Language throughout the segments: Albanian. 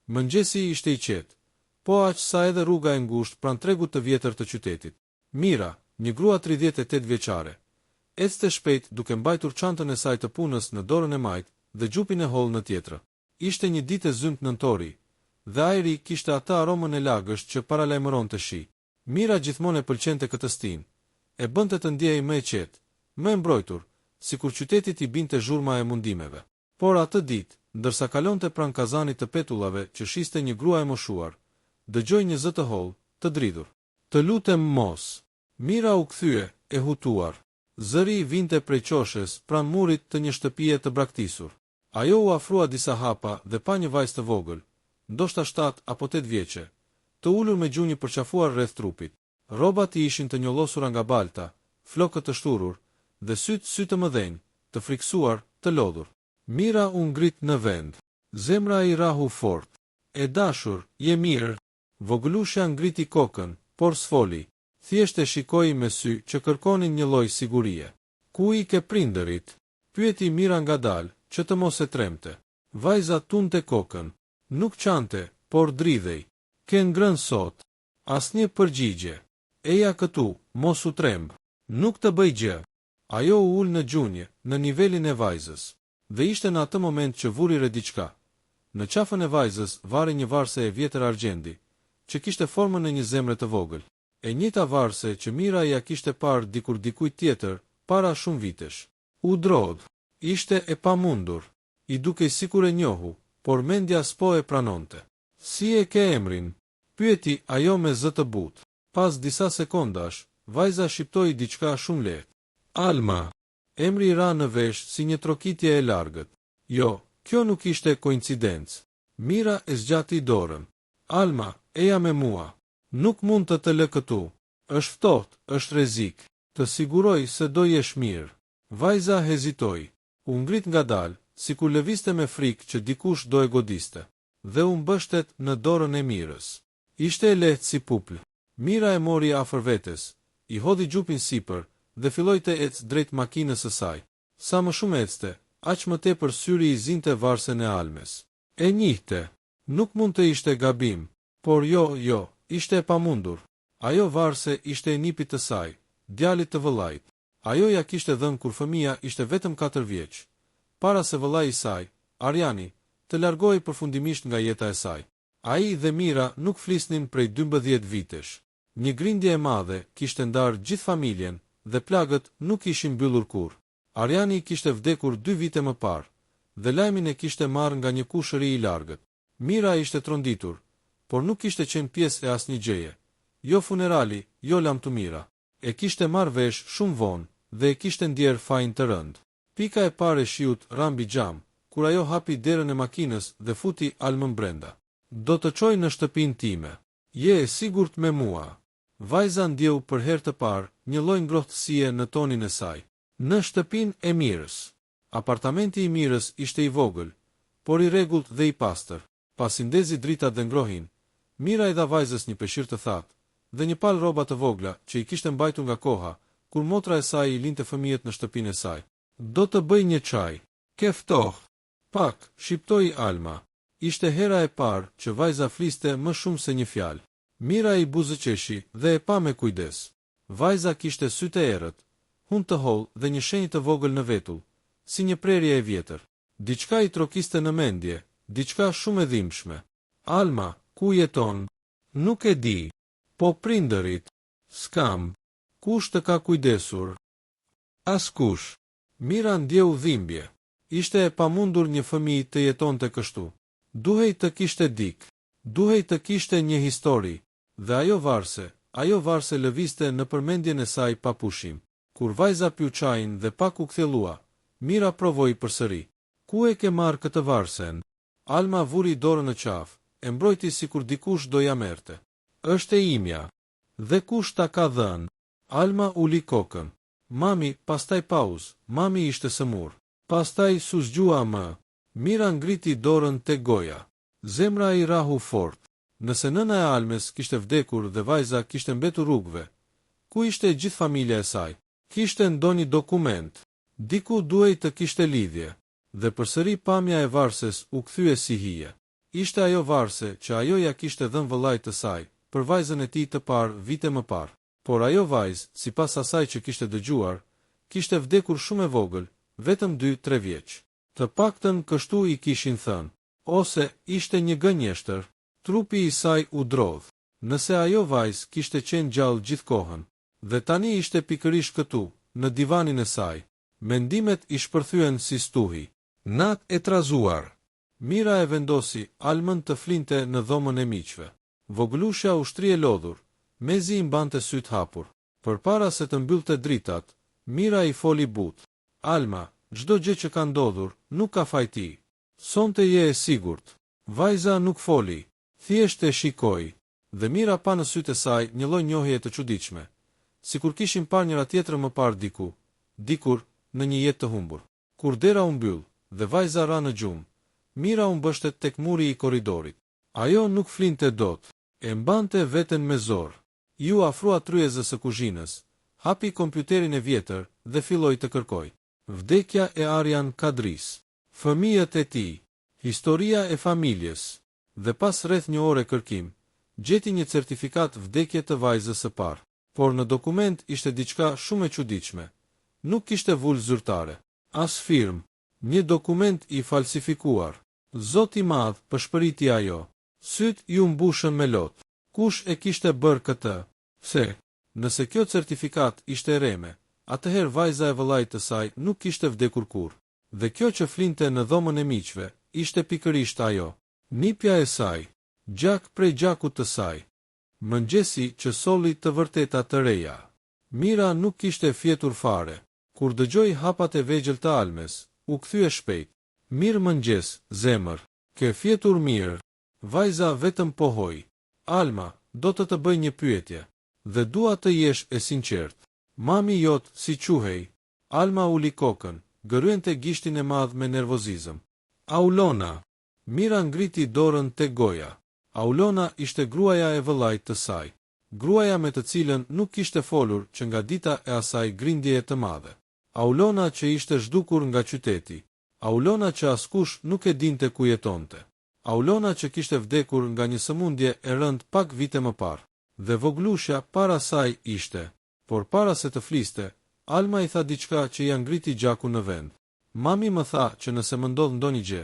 Mëngjesi ishte i qetë, po aq sa edhe rruga e ngushtë pranë tregut të vjetër të qytetit. Mira, një grua 38 vjeçare, ecte shpejt duke mbajtur çantën e saj të punës në dorën e majt dhe xhupin e hollë në tjetrë. Ishte një ditë e zymt nëntori, dhe ajri kishte atë aromën e lagësht që paralajmëronte shi. Mira gjithmonë e pëlqente këtë stinë, e bënte të ndjehej më e qetë, më e mbrojtur, sikur qytetit i binte zhurma e mundimeve. Por atë ditë, ndërsa kalonte pranë kazanit të petullave që shiste një grua e moshuar, dëgjoi një zë të hollë, të dridhur. Të lutem mos. Mira u kthye, e hutuar. Zëri vinte prej qoshes pranë murit të një shtëpie të braktisur. Ajo u afrua disa hapa dhe pa një vajzë të vogël, ndoshta 7 apo 8 vjeçe, të ulur me gjunjë përqafuar rreth trupit. Rrobat i ishin të njollosura nga balta, flokët të shturur dhe sytë të mëdhenj, të friksuar, të lodhur. Mira u ngrit në vend. Zemra i rahu fort. E dashur, je mirë. Vogëlushja ngriti kokën, por s'foli. Thjesht e shikoi me sy që kërkonin një lloj sigurie. Ku i ke prindërit? Pyeti Mira ngadalë, që të mos e tremte. Vajza tunte kokën. Nuk qante, por dridhej. Ke ngrënë sot. Asnjë përgjigje. Eja këtu, mos u tremb. Nuk të bëj gjë. Ajo u ul në gjunjë, në nivelin e vajzës. Dhe ishte në atë moment që vuri re diçka. Në qafën e vajzës vari një varse e vjetër argjendi, që kishte formën e një zemre të vogël. E njëjta varse që Mira ja kishte parë dikur dikujt tjetër, para shumë vitesh. U drodh. Ishte e pamundur. I dukej sikur e njohu, por mendja s'po e pranonte. Si e ke emrin? Pyeti ajo me zë të butë. Pas disa sekondash, vajza shqiptoi diçka shumë lehtë. Alma. Emri ra në vesh si një trokitje e largët. Jo, kjo nuk ishte koincidencë. Mira e zgjati dorën. Alma, eja me mua. Nuk mund të lë këtu. Është ftohtë, është rrezik. Të siguroj se do jesh mirë. Vajza hezitoi. U ngrit ngadalë, sikur lëvizte me frikë që dikush do e godiste. Dhe u mbështet në dorën e Mirës. Ishte e lehtë si pupl. Mira e mori afër vetes, i hodhi xhupin sipër dhe filloi të ecë drejt makinës së saj. Sa më shumë ecte, aq më tepër syri i zinte varsen e Almes. E njihte. Nuk mund të ishte gabim, por jo, ishte e pamundur. Ajo varse ishte e nipit të saj, djalit të vëllait. Ajo ja kishte dhënë kur fëmia ishte vetëm 4 vjeç, para se vëllai i saj, Arjani, të largohej përfundimisht nga jeta e saj. Ai dhe Mira nuk flisnin prej 12 vitesh. Një grindje e madhe kishte ndarë gjithë familjen dhe plagët nuk ishin mbyllur kurrë. Arjani kishte vdekur 2 vite më parë dhe lajmin e kishte marrë nga një kushëri i largët. Mira ishte tronditur, por nuk kishte qenë pjesë e asnjë gjëje. Jo funerali, jo lamtumira. E kishte marrë vesh shumë vonë dhe e kishte ndjerë fajin të rënd. Pika e parë e shiut rambi xham, kur ajo hapi derën e makinës dhe futi Almën brenda. Do të çoj në shtëpinë time. Je e sigurt me mua? Vajza ndjeu për herë të parë një lloj ngrohtësie në tonin e saj. Në shtëpinë e Mirës. Apartamenti i Mirës ishte i vogël, por i rregullt dhe i pastër. Pasi ndezi dritat dhe ngrohin, Mira i dha vajzës një peshqir të thatë dhe një palë rroba të vogla që i kishte mbajtur nga koha, kur motra e saj i linte fëmijët në shtëpinë e saj. Do të bëj një çaj. Ke ftohtë? Pak, shqiptoi Alma. Ishte hera e parë që vajza fliste më shumë se një fjalë. Mira i buzëqeshi dhe e pa me kujdes. Vajza kishte sytë e errët, hund të hollë dhe një shenjë të vogël në vetull, si një prerje e vjetër. Diçka i trokiste në mendje, diçka shumë e dhimbshme. Alma, ku jeton? Nuk e di. Po prindërit? Skam. Kush të ka kujdesur? Askush. Mira ndjeu dhimbje. Ishte e pamundur një fëmijë të jetonte kështu. Duhej të kishte dik. Duhej të kishte një histori. Dhe ajo varse lëvizte në përmendjen e saj pa pushim. Kur vajza piu çajin dhe pak u kthellua, Mira provoi përsëri. Ku e ke marrë këtë varsen? Alma vuri dorën në qafë, e mbrojti sikur dikush do ja merrte. Është e imja. Dhe kush ta ka dhënë? Alma uli kokën. Mami, pastaj pauzë. Mami ishte sëmur. Pastaj su zgjua më. Mira ngriti dorën te goja. Zemra i rahu fort. Nëse nëna e Almes kishte vdekur dhe vajza kishte mbetur rrugëve, ku ishte gjithë familja e saj? Kishte ndonjë dokument. Diku duhej të kishte lidhje. Dhe përsëri pamja e varses u kthye si hije. Ishte ajo varse që ajo ja kishte dhënë vëllait të saj, për vajzën e tij të parë vite më parë. Por ajo vajzë, sipas asaj që kishte dëgjuar, kishte vdekur shumë e vogël, vetëm 2-3 vjeç. Të paktën kështu i kishin thënë, ose ishte një gënjeshtër. Trupi i saj u drodh. Nëse ajo vajzë kishte qenë gjallë gjithë kohën, dhe tani ishte pikërisht këtu, në divanin e saj, mendimet i shpërthyen si stuhi. Natë e trazuar. Mira e vendosi Almën të flinte në dhomën e miqve. Voglushja u shtri e lodhur, mezi i mbante syt hapur. Përpara se të mbyllte dritat, Mira i foli butë. Alma, çdo gjë që ka ndodhur, nuk ka fajti. Sonte je e sigurt. Vajza nuk foli, thjesht e shikoi. Dhe Mira pa në sytë e saj një lloj njohjeje të çuditshme, sikur kishin parë njëra tjetrën më parë dikur në një jetë të humbur. Kur dera u mbyll dhe vajza ra në gjumë, Mira u mbështet tek muri i korridorit. Ajo nuk flinte dot, e mbante veten me zor. Ju afrua tryezës së kuzhinës, hapi kompjuterin e vjetër dhe filloi të kërkoj. Vdekja e Arjan Kadris, fëmijët e tij, historia e familjes, dhe pas rreth një ore kërkim, gjeti një certifikat vdekje të vajzës së parë. Por në dokument ishte diçka shumë e çuditshme. Nuk kishte vulë zyrtare, as firmë, një dokument i falsifikuar. Zoti i madh, pëshpëriti ajo. Syt ju mbushën me lot. Kush e kishte bërë këtë? Pse? Nëse kjo certifikat ishte e reme, atëherë vajza e vëllait të saj nuk kishte vdekur kurrë. Dhe kjo që flinte në dhomën e miqve, ishte pikërisht ajo. Nipja e saj, gjak prej gjakut të saj. Mëngjesi që solli të vërteta të reja. Mira nuk kishte fjetur fare. Kur dëgjoi hapat e vegjël të Almes, u kthye shpejt. Mirë mëngjes, zemër. Ke fjetur mirë. Vajza vetëm pohoi. Alma, do të bëj një pyetje. Dhe dua të jesh e sinqert. Mami jot si quhej? Alma uli kokën, gëryente gishtin e madh me nervozizëm. Aulona. Mira ngriti dorën te goja. Aulona ishte gruaja e vëllait të saj. Gruaja me të cilën nuk kishte folur që nga dita e asaj grindjeje të madhe. Aulona që ishte zhdukur nga qyteti. Aulona që askush nuk e dinte ku jetonte. Aulona që kishte vdekur nga një sëmundje e rënd pak vite më parë. Dhe voglushja para saj ishte. Por para se të fliste, Alma i tha diçka që ja ngriti gjakun në vend. Mami më tha që nëse më ndodh ndonjë gjë,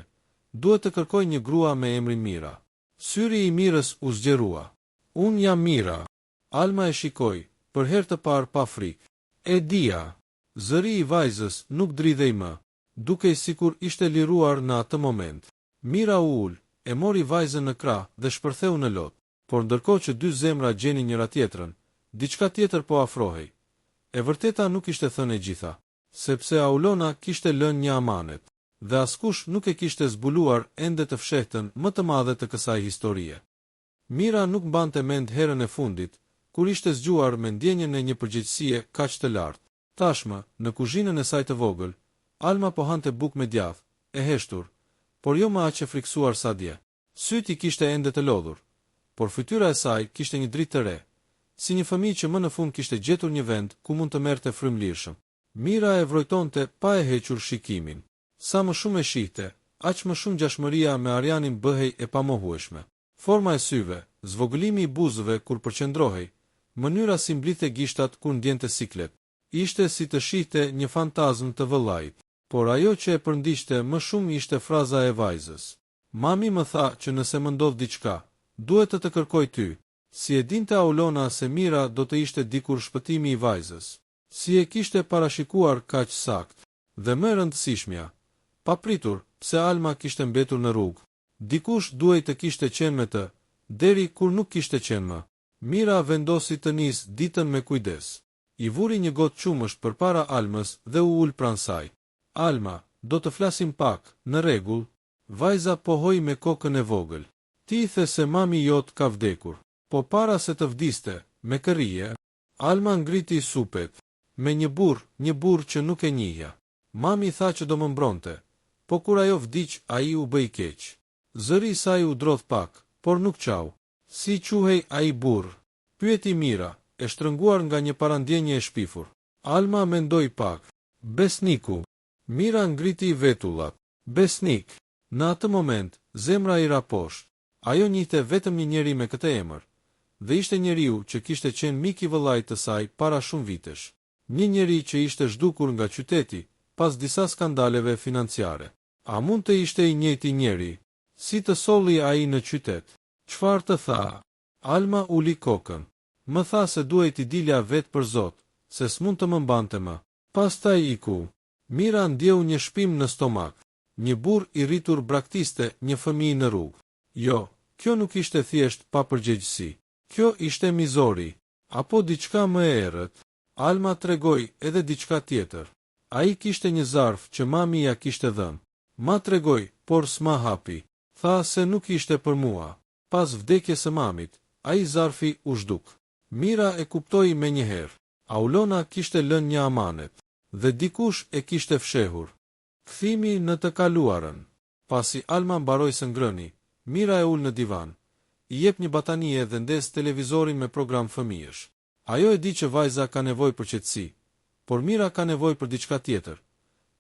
duhet të kërkoj një grua me emrin Mira. Syri i Mirës u zgjerua. Unë jam Mira. Alma e shikoi, për herë të parë pa frikë. E dia. Zëri i vajzës nuk dridhej më, dukej sikur ishte liruar në atë moment. Mira u ul, e mori vajzën në krah dhe shpërtheu në lot. Por ndërkohë që dy zemra gjenin njëra tjetrën, diçka tjetër po afrohej. E vërteta nuk ishte thënë e gjitha, sepse Aulona kishte lënë një amanet, dhe askush nuk e kishte zbuluar ende të fshehtën më të madhe të kësaj historie. Mira nuk mbante mend herën e fundit, kur ishte zgjuar me ndjenjën e një përgjegjësie kaq të lartë. Tashmë, në kuzhinën e saj të vogël, Alma po hante bukë me djathë, e heshtur, por jo më aq e friksuar sa dje. Syti kishte ende të lodhur, por fytyra e saj kishte një dritë të re, si një fëmijë që më në fund kishte gjetur një vend ku mund të merrte frymëlirshëm. Mira e vrojtonte pa e hequr shikimin. Sa më shumë e shihte, aq më shumë gjashmëria me Arjanin bëhej e pamohueshme. Forma e syve, zvogëlimi i buzëve kur përqendrohej, mënyra si mblidhte gishtat kur ndjente siklet, ishte si të shihte një fantazm të vëllait. Por ajo që e përndiqte më shumë ishte fraza e vajzës. Mami më tha që nëse më ndodh diçka, duhet të të kërkoj ty. Si e dinte Aulona se Mira do të ishte dikur shpëtimi i vajzës? Si e kishte parashikuar kaq sakt? Dhe më rëndësishmja, papritur, pse Alma kishte mbetur në rrugë. Dikush duhej të kishte qenë me të, deri kur nuk kishte qenë më. Mira vendosi të nisë ditën me kujdes. I vuri një gotë qumësht përpara Almës dhe u ul pranë saj. Alma, do të flasim pak, në rregull? Vajza pohoi me kokën e vogël. Ti the se mami jot ka vdekur. Po para se të vdiste, me kërrije, Alma ngriti supet. Me një burr që nuk e njihja. Mami tha që do më mbronte, po kur ajo vdiq, ai u bë i keq. Zëri i saj u drodh pak, por nuk qau. Si quhej ai burr? Pyeti Mira, e shtrënguar nga një parandjenje e shpifur. Alma mendoi pak. Besniku. Mira ngriti vetullat. Besnik. Në atë moment, zemra i ra poshtë. Ajo njihte vetëm një njeri me këtë emër, dhe ishte njeriu që kishte qenë mik i vëllait të saj para shumë vitesh. Një njeri që ishte zhdukur nga qyteti, pas disa skandaleve financiare. A mund të ishte i njëjti njeri? Si të solli ai në qytet? Çfarë të tha? Alma uli kokën. Më tha se duhej t'i dilja vetë për Zot, se s'mund të më mbante më. Pastaj iku. Mira ndjeu një shpim në stomak. Një burr i rritur braktiste një fëmijë në rrugë. Jo, kjo nuk ishte thjesht papërgjegjësi. Kjo ishte mizori, apo diçka më e errët. Alma tregoi edhe diçka tjetër. Ai kishte një zarf që mami ja kishte dhënë. Ma tregoi, por s'ma hapi. Tha se nuk ishte për mua. Pas vdekjes së mamit, ai zarfi u zhduk. Mira e kuptoi menjëherë. Aulona kishte lënë një amanet, dhe dikush e kishte fshehur. Kthimi në të kaluarën. Pasi Alma mbaroi së ngrëni, Mira e ul në divan. I jep një batanie dhe ndes televizorin me program fëmijësh. Ajo e di që vajza ka nevojë për qetësi, por Mira ka nevojë për diçka tjetër.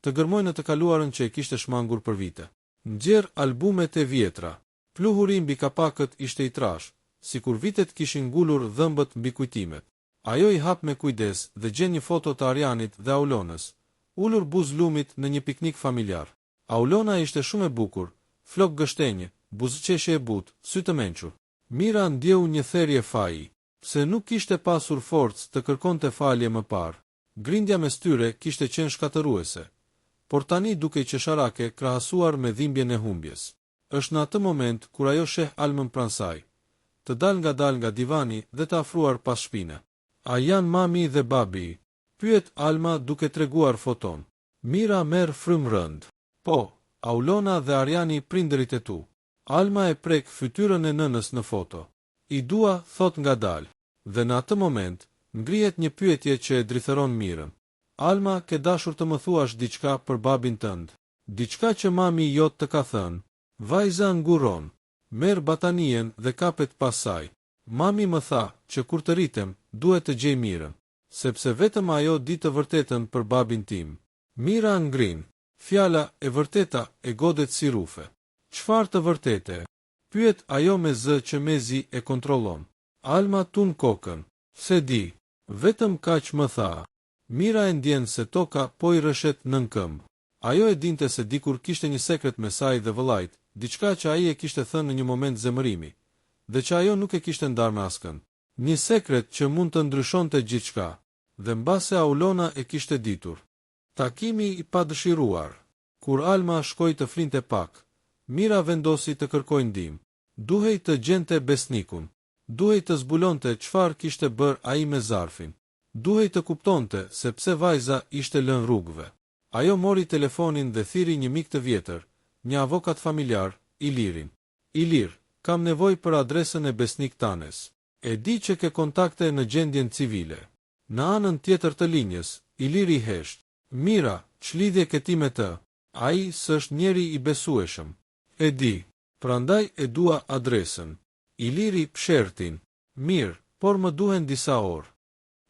Të gërmoj në të kaluarën që e kishte shmangur për vite. Nxjerr albumet e vjetra. Pluhuri mbi kapakët ishte i trash, sikur vitet kishin ngulur dhëmbët mbi kujtimet. Ajo i hap me kujdes dhe gjen një foto të Arianit dhe Aulonës, ulur buz lumit në një piknik familjar. Aulona ishte shumë e bukur, flok gështenje, buzëqeshje e butë, sy të mençur. Mira ndjeu një therrje faji, pse nuk kishte pasur forcë të kërkonte falje më parë. Grindja mes tyre kishte qenë shkatëruese, por tani dukej qesharake krahasuar me dhimbjen e humbjes. Është në atë moment kur ajo sheh Almën pranë saj, të dal nga divani dhe të afruar pas shpine. A janë mami dhe babi? Pyet Alma duke treguar foton. Mira merr frym rënd. Po, Aulona dhe Ariani prindërit e tu. Alma e prek fytyrën e nënës në foto. I dua, thot ngadalë. Dhe në atë moment, ngrihet një pyetje që e dritheron Mirën. Alma, ke dashur të më thuash diçka për babin tënd? Diçka që mami jot të ka thënë. Vajza nguron. Merr batanien dhe kapet pas saj. Mami më tha që kur të rritem, duhet të gjej Mirën, sepse vetëm ajo di të vërtetën për babin tim. Mira ngrin. Fjala e vërteta e godet si rufe. Çfarë të vërtete? Pyet ajo me zë që mezi e kontrollon. Alma tun kokën. Se di. Vetëm kaq më tha. Mira e ndjen se toka po i rëshet nën këmbë. Ajo e dinte se dikur kishte një sekret me saj dhe vëllait, diçka që ai e kishte thënë në një moment zemërimi, dhe që ajo nuk e kishte ndarë me askën. Një sekret që mund të ndryshonte gjithçka, dhe mbase Aulona e kishte ditur. Takimi i padëshiruar. Kur Alma shkoi të flinte pak, Mira vendosi të kërkojë ndihmë. Duhej të gjente besnikun. Duhej të zbulonte çfarë kishte bërë ai me zarfin. Duhej të kuptonte se pse vajza ishte lënë rrugëve. Ajo mori telefonin dhe thiri një mik të vjetër, një avokat familjar, Ilirin. Ilir, kam nevojë për adresën e besnik tanes. E di që ke kontakte në gjendjen civile. Në anën tjetër të linjës, Iliri hesht. Mira, ç'lidhje ke ti me të? Ai s'është njeri i besueshëm. E di, prandaj e dua adresën. Iliri pshertin. Mirë, por më duhen disa orë.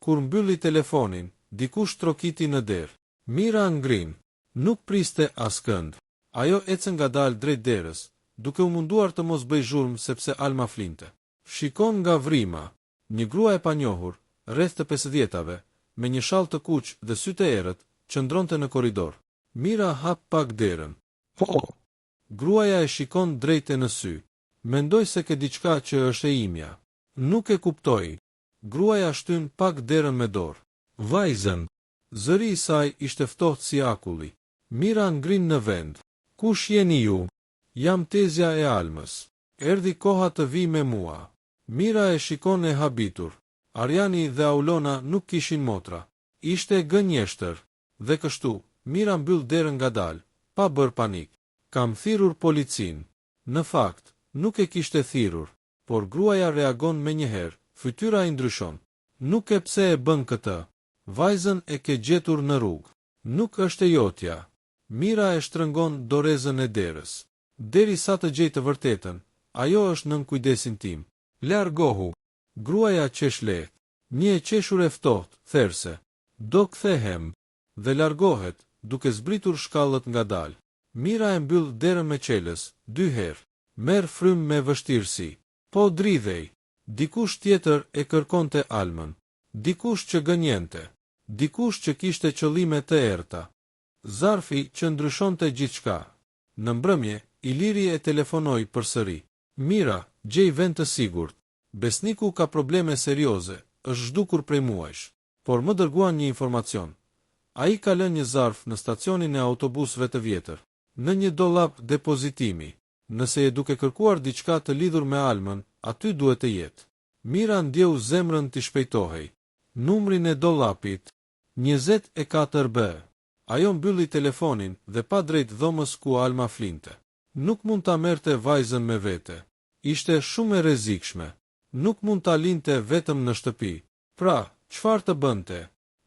Kur mbylli telefonin, dikush trokiti në derë. Mira ngrin. Nuk priste askënd. Ajo ecën ngadalë drejt derës, duke u munduar të mos bëj zhurmë sepse Alma flinte. Shikon nga vrima. Një grua e panjohur, rreth të 50-tave, me një shall të kuq dhe sy të errët, qëndronte në korridor. Mira hap pak derën. Po. Gruaja e shikon drejt në sy. Mendoj se ke diçka që është e imja. Nuk e kuptoj. Gruaja shtyn pak derën me dorë. Vajzën. Zëri i saj ishte ftohtë si akulli. Mira ngrin në vend. Kush jeni ju? Jam tezja e Almës. Erdhi koha të vi me mua. Mira e shikon e habitur. Ariani dhe Aulona nuk kishin motra. Ishte gënjeshtër. Dhe kështu, Mira mbyll derën ngadalë, pa bërë panik. Kam thirrur policin. Në fakt, nuk e kishte thirrur, por gruaja reagon menjëherë, fytyra i ndryshon. Nuk e pse e bën këtë. Vajzën e ke gjetur në rrugë. Nuk është e jotja. Mira e shtrëngon dorezën e derës. Derisa të gjej të vërtetën, ajo është nën kujdesin tim. Largohu. Gruaja qesh lehtë. Një e qeshur e ftohtë, therse. Do kthehem. Dhe largohet, duke zbritur shkallët ngadalë. Mira e mbyll derën me qelës, 2 herë. Merr frymë me vështirësi. Po dridhej. Dikush tjetër e kërkonte Almën. Dikush që gënjente. Dikush që kishte qëllime të errta. Zarfi që ndryshonte gjithçka. Në mbrëmje, Iliri e telefonoi përsëri. Mira, gjej vend të sigurt. Besniku ka probleme serioze, është zhdukur prej muajsh. Por më dërguan një informacion. Ai ka lënë një zarf në stacionin e autobusëve të vjetër. Në një dollap depozitimi. Nëse e duke kërkuar diçka të lidhur me Almën, aty duhet të jetë. Mira ndjeu zemrën të shpejtohej. Numrin e dollapit 24B. Ajo mbylli telefonin dhe pa drejt dhomës ku Alma flinte. Nuk mund ta merrte vajzën me vete. Ishte shumë e rrezikshme. Nuk mund ta linte vetëm në shtëpi. Pra, çfarë të bënte?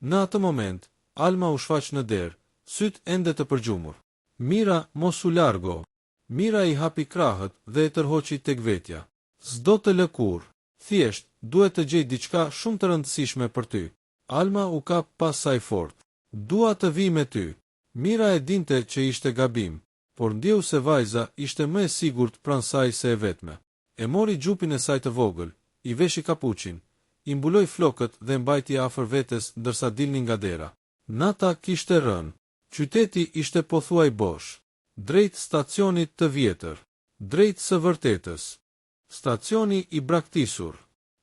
Në atë moment, Alma u shfaq në derë, syt ende të përgjumur. Mira, mos u largo. Mira i hapi krahët dhe e tërhoqi tek vetja. S'do të lë kurrë. Thjesht, duhet të gjej diçka shumë të rëndësishme për ty. Alma u kap pas saj fort. Dua të vi me ty. Mira e dinte që ishte gabim, por ndjeu se vajza ishte më e sigurt pranë saj se e vetme. E mori xhupin e saj të vogël, i veshi kapuçin, i mbuloi flokët dhe mbajti afër vetes ndërsa dilnin nga dera. Nata kishte rënë. Qyteti ishte pothuaj bosh. Drejt stacionit të vjetër. Drejt së vërtetës. Stacioni i braktisur.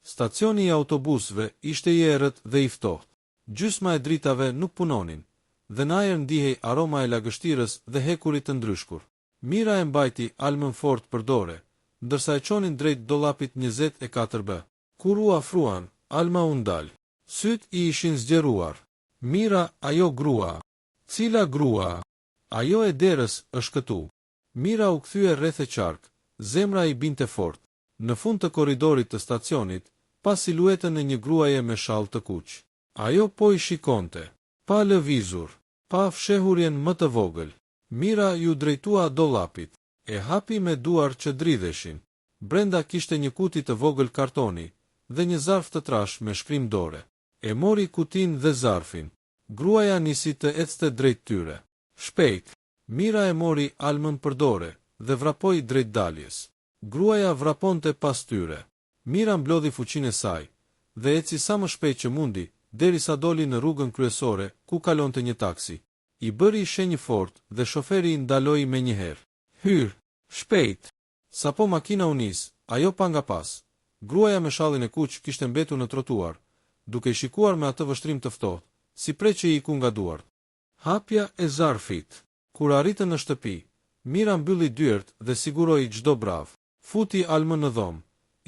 Stacioni i autobusëve ishte i errët dhe i ftohtë. Gjysma e dritave nuk punonin, dhe në ajër ndihej aroma e lagështirës dhe hekurit të ndryshkur. Mira e mbajti Almën fort për dore, ndërsa e çonin drejt dollapit 24B. Kur u afruan, Alma u ndal. Syt i ishin zgjeruar. Mira, ajo grua. Cila grua? Ajo e derës është këtu. Mira u kthye rreth e qark, zemra i binte fort. Në fund të korridorit të stacionit, pa siluetën e një gruaje me shall të kuq. Ajo po i shikonte, pa lëvizur, pa fshehurjen më të vogël. Mira ju drejtua dollapit, e hapi me duar që dridheshin. Brenda kishte një kuti të vogël kartoni dhe një zarf të trash me shkrim dore. E mori kutin dhe zarfin. Gruaja nisi të ecte drejt tyre. Shpejt, Mira e mori Almën për dore dhe vrapoi drejt daljes. Gruaja vraponte pas tyre. Mira mblodhi fuqinë e saj dhe eci sa më shpejt që mundi, derisa doli në rrugën kryesore ku kalonte një taksi. I bëri shenjë fort dhe shoferi i ndaloi menjëherë. Hyr, shpejt. Sapo makina u nis, ajo pa nga pas. Gruaja me shallin e kuq kishte mbetur në trotuar, duke i shikuar me atë vështrim të ftohtë, si prej që i ku nga duart. Hapja e zarfit. Kur arritën në shtëpi, Mira mbylli dyert dhe siguroi çdo brav. Futi Almën në dhomë,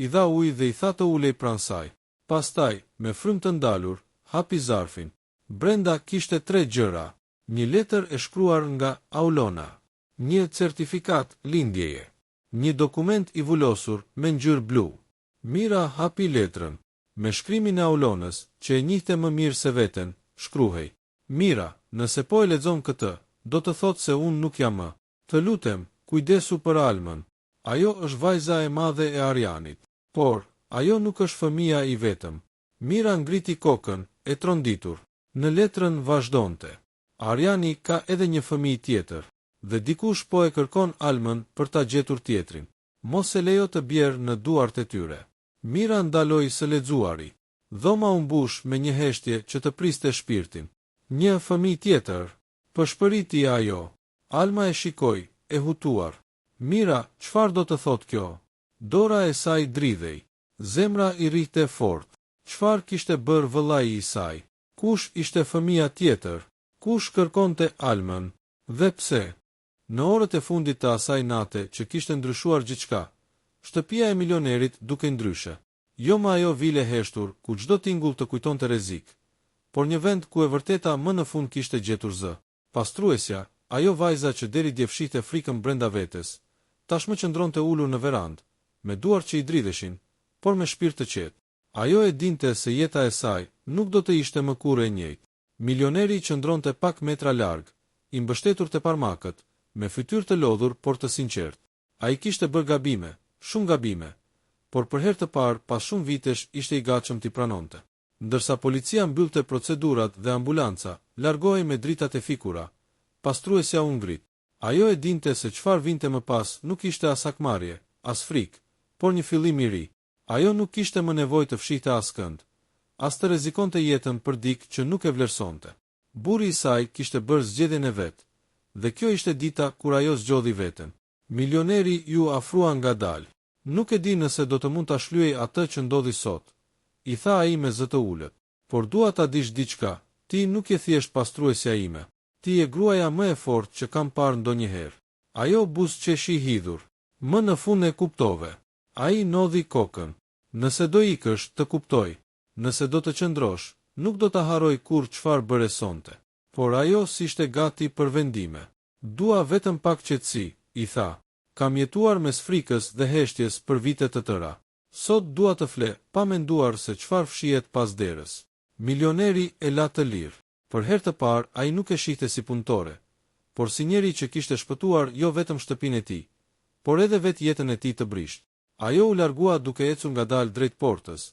i dha ujë dhe i tha të ulej pranë saj. Pastaj, me frymë të ndalur, hapi zarfin. Brenda kishte 3 gjëra. Një letër e shkruar nga Aulona, një certifikat lindjeje, një dokument i vulosur me ngjyrë blu. Mira hapi letrën. Me shkrimin e Aulonës, që e njihte më mirë se veten, shkruhej: Mira, nëse po e lexon këtë, do të thotë se unë nuk jam më. Të lutem, kujdesu për Almën. Ajo është vajza e madhe e Arjanit, por ajo nuk është fëmia i vetëm. Mira ngriti kokën, e tronditur. Në letrën vazhdonte: Arjani ka edhe një fëmijë tjetër, dhe dikush po e kërkon Almën për ta gjetur tjetrin. Mos e lejo të bjerë në duart e tyre. Mira ndaloi së lexuari. Dhoma u mbush me një heshtje që të priste shpirtin. Një fëmijë tjetër, pëshpëriti ajo. Alma e shikoi, e hutuar. Mira, çfarë do të thotë kjo? Dora e saj dridhej. Zemra i rrihte fort. Çfarë kishte bërë vëllai i saj? Kush ishte fëmia tjetër? Kush kërkonte Almën? Dhe pse? Në orët e fundit të asaj nate që kishte ndryshuar gjithçka, shtëpia e milionerit dukej ndryshe. Jo më ajo vile heshtur, ku çdo tingull të kujtonte rrezik, por një vend ku e vërteta më në fund kishte gjetur zë. Pastruesja, ajo vajza që deri dje fshihte frikën brenda vetes, tashmë qëndronte ulur në verandë, me duar që i dridheshin, por me shpirt të qetë. Ajo e dinte se jeta e saj nuk do të ishte më kurrë e njëjtë. Milioneri qëndronte pak metra larg, i mbështetur te parmakët, me fytyrë të lodhur por të sinqert. Ai kishte bërë gabime, shumë gabime, por për herë të parë pas shumë vitesh ishte i gatshëm t'i pranonte. Ndërsa policia mbyllte procedurat dhe ambulanca largohej me dritat e fikura, pastruesja u ngrit. Ajo e dinte se çfarë vinte më pas nuk ishte as hakmarrje, as frikë, por një fillim i ri. Ajo nuk kishte më nevojë të fshihte askënd, as të rrezikonte jetën për dikë që nuk e vlerësonte. Burri i saj kishte bërë zgjedhjen e vet, dhe kjo ishte dita kur ajo zgjodhi veten. Milioneri ju afrua ngadalë. Nuk e di nëse do të mund ta shlyej atë që ndodhi sot, i tha ai me zë të ulët. Por dua ta dish diçka, ti nuk je thjesht pastruesja ime. Ti je gruaja më e fortë që kam parë ndonjëherë. Ajo buzëqeshi hidhur. Më në fund e kuptove. Ai nodhi kokën. Nëse do ikësh, të kuptoj. Nëse do të qëndrosh, nuk do ta harroj kur çfarë bëre sonte. Por ajo s'ishte gati për vendime. Dua vetëm pak qetësi, i tha. Kam jetuar mes frikës dhe heshtjes për vite të tëra. Sot dua të fle, pa menduar se çfarë fshihet pas derës. Milioneri e la të lirë. Për herë të parë, ai nuk e shihte si punëtore, por si njeri që kishte shpëtuar jo vetëm shtëpinë e tij, por edhe vetë jetën e tij të brisht. Ajo u largua duke ecur ngadalë drejt portës,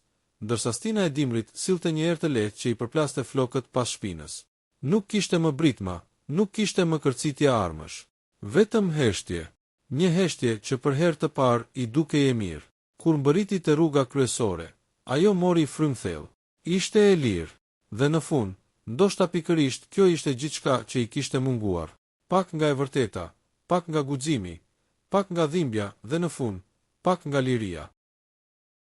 ndërsa stina e dimrit sillte një erë të lehtë që i përplaste flokët pas shpinës. Nuk kishte më britma, nuk kishte më kërcitje armësh. Vetëm heshtje. Një heshtje që për herë të parë i dukej e mirë. Kur mbërriti te rruga kryesore, ajo mori frymë thellë. Ishte e lirë, dhe në fund, ndoshta pikërisht kjo ishte gjithçka që i kishte munguar. Pak nga e vërteta, pak nga guximi, pak nga dhimbja dhe në fund, pak nga liria.